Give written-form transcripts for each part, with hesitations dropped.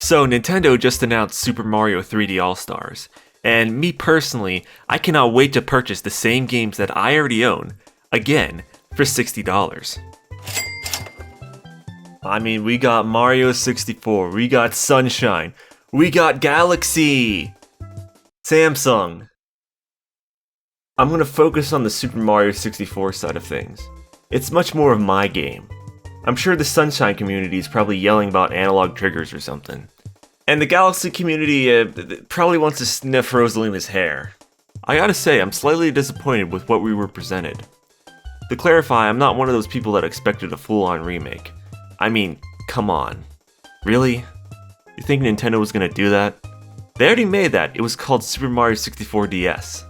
So Nintendo just announced Super Mario 3D All-Stars, and me personally, I cannot wait to purchase the same games that I already own, again, for $60. I mean, we got Mario 64, we got Sunshine, we got Galaxy! Samsung. I'm gonna focus on the Super Mario 64 side of things. It's much more of my game. I'm sure the Sunshine community is probably yelling about analog triggers or something. And the Galaxy community probably wants to sniff Rosalina's hair. I gotta say, I'm slightly disappointed with what we were presented. To clarify, I'm not one of those people that expected a full-on remake. I mean, come on. Really? You think Nintendo was gonna do that? They already made that. It was called Super Mario 64 DS.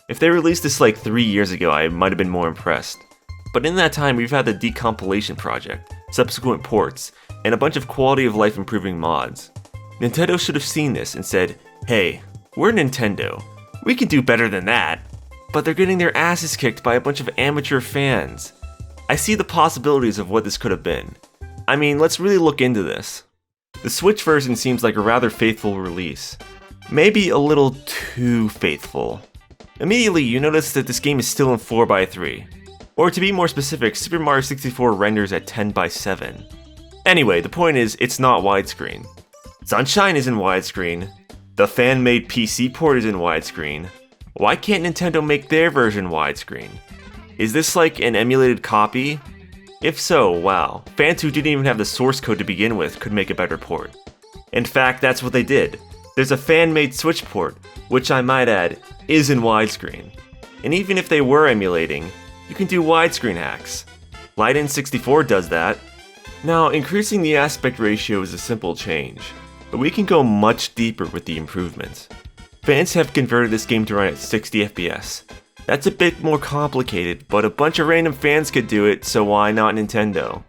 If they released this like 3 years ago, I might have been more impressed. But in that time, we've had the Decompilation project, subsequent ports, and a bunch of quality of life improving mods. Nintendo should have seen this and said, hey, we're Nintendo. We can do better than that. But they're getting their asses kicked by a bunch of amateur fans. I see the possibilities of what this could have been. I mean, let's really look into this. The Switch version seems like a rather faithful release. Maybe a little too faithful. Immediately, you notice that this game is still in 4:3. Or to be more specific, Super Mario 64 renders at 10:7. Anyway, the point is, it's not widescreen. Sunshine is in widescreen. The fan-made PC port is in widescreen. Why can't Nintendo make their version widescreen? Is this like an emulated copy? If so, wow, fans who didn't even have the source code to begin with could make a better port. In fact, that's what they did. There's a fan-made Switch port, which I might add, is in widescreen. And even if they were emulating, you can do widescreen hacks. Liden 64 does that. Now, increasing the aspect ratio is a simple change, but we can go much deeper with the improvements. Fans have converted this game to run at 60 FPS. That's a bit more complicated, but a bunch of random fans could do it, so why not Nintendo?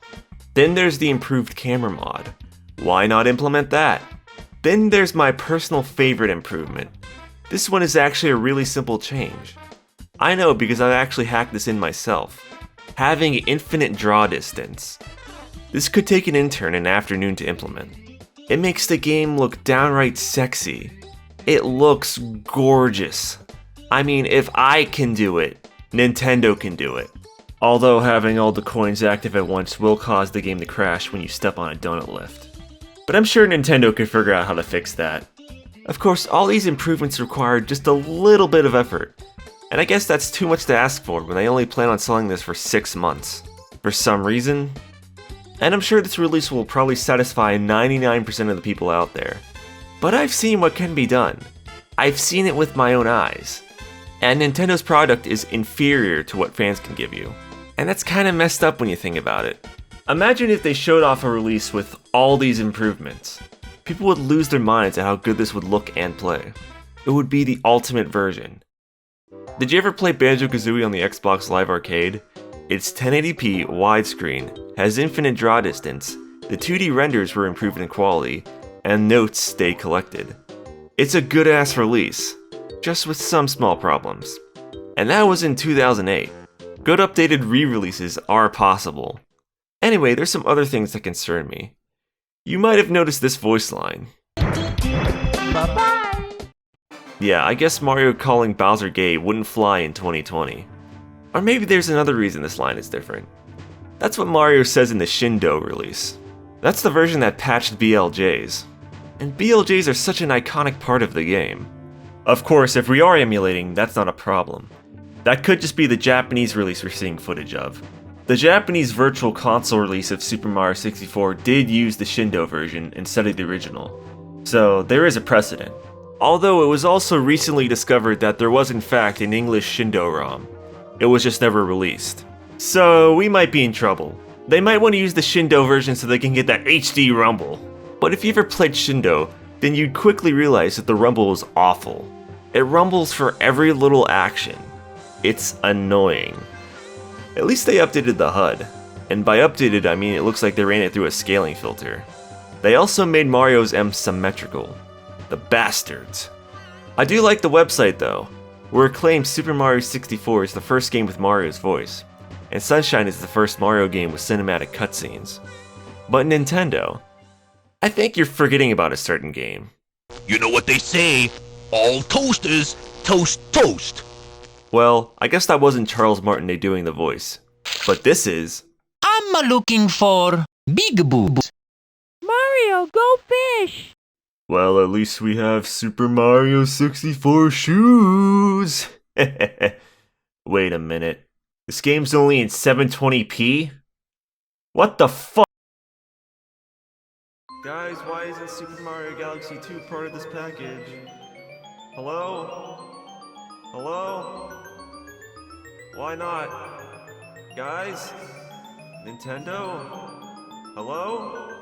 Then there's the improved camera mod. Why not implement that? Then there's my personal favorite improvement. This one is actually a really simple change. I know because I've actually hacked this in myself. Having infinite draw distance. This could take an intern an afternoon to implement. It makes the game look downright sexy. It looks gorgeous. I mean, if I can do it, Nintendo can do it. Although having all the coins active at once will cause the game to crash when you step on a donut lift. But I'm sure Nintendo could figure out how to fix that. Of course, all these improvements require just a little bit of effort. And I guess that's too much to ask for when they only plan on selling this for 6 months. For some reason. And I'm sure this release will probably satisfy 99% of the people out there. But I've seen what can be done. I've seen it with my own eyes. And Nintendo's product is inferior to what fans can give you. And that's kinda messed up when you think about it. Imagine if they showed off a release with all these improvements. People would lose their minds at how good this would look and play. It would be the ultimate version. Did you ever play Banjo-Kazooie on the Xbox Live Arcade? It's 1080p widescreen, has infinite draw distance, the 2D renders were improved in quality, and notes stay collected. It's a good ass release, just with some small problems. And that was in 2008. Good updated re-releases are possible. Anyway, there's some other things that concern me. You might have noticed this voice line. Bye-bye! Yeah, I guess Mario calling Bowser gay wouldn't fly in 2020. Or maybe there's another reason this line is different. That's what Mario says in the Shindo release. That's the version that patched BLJs. And BLJs are such an iconic part of the game. Of course, if we are emulating, that's not a problem. That could just be the Japanese release we're seeing footage of. The Japanese Virtual Console release of Super Mario 64 did use the Shindo version instead of the original, so there is a precedent. Although it was also recently discovered that there was in fact an English Shindo ROM. It was just never released. So we might be in trouble. They might want to use the Shindo version so they can get that HD rumble. But if you ever played Shindo, then you'd quickly realize that the rumble is awful. It rumbles for every little action. It's annoying. At least they updated the HUD. And by updated, I mean it looks like they ran it through a scaling filter. They also made Mario's M symmetrical. The bastards. I do like the website though, where it claims Super Mario 64 is the first game with Mario's voice, and Sunshine is the first Mario game with cinematic cutscenes. But Nintendo, I think you're forgetting about a certain game. You know what they say, all toasters toast toast. Well, I guess that wasn't Charles Martinet doing the voice. But this is... I'm looking for big boobs. Mario, go fish! Well, at least we have Super Mario 64 shoes! Wait a minute. This game's only in 720p? What the fuck? Guys, why isn't Super Mario Galaxy 2 part of this package? Hello? Hello? Why not? Guys? Nintendo? Hello?